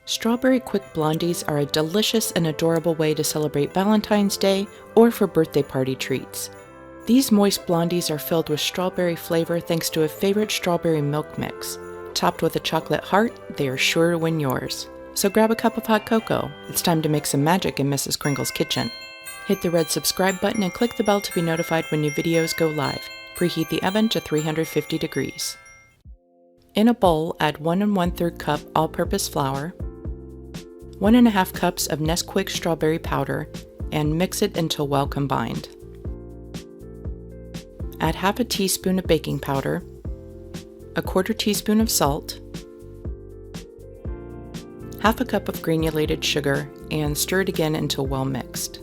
Strawberry Quik Blondies are a delicious and adorable way to celebrate Valentine's Day or for birthday party treats. These moist blondies are filled with strawberry flavor thanks to a favorite strawberry milk mix. Topped with a chocolate heart, they are sure to win yours. So grab a cup of hot cocoa. It's time to make some magic in Mrs. Kringle's kitchen. Hit the red subscribe button and click the bell to be notified when new videos go live. Preheat the oven to 350 degrees. In a bowl, add 1 1/3 cup all-purpose flour, 1 1/2 cups of Nesquik strawberry powder, and mix it until well combined. Add half a teaspoon of baking powder, a 1/4 teaspoon of salt, half a cup of granulated sugar, and stir it again until well mixed.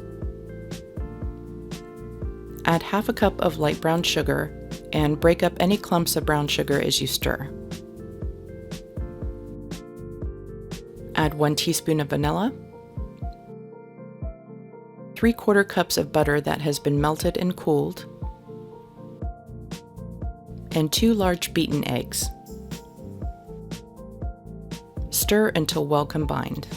Add half a cup of light brown sugar and break up any clumps of brown sugar as you stir. Add 1 teaspoon of vanilla, 3/4 cups of butter that has been melted and cooled, and 2 large beaten eggs. Stir until well combined.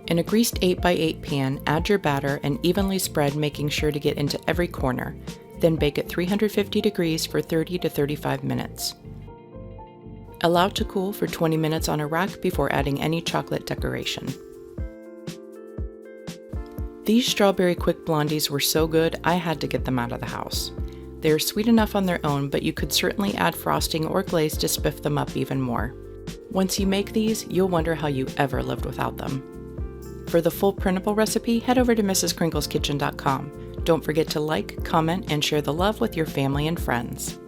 In a greased 8x8 pan, add your batter and evenly spread, making sure to get into every corner. Then bake at 350 degrees for 30 to 35 minutes. Allow to cool for 20 minutes on a rack before adding any chocolate decoration. These strawberry Quik Blondies were so good, I had to get them out of the house. They are sweet enough on their own, but you could certainly add frosting or glaze to spiff them up even more. Once you make these, you'll wonder how you ever lived without them. For the full printable recipe, head over to mrskringleskitchen.com. Don't forget to like, comment, and share the love with your family and friends.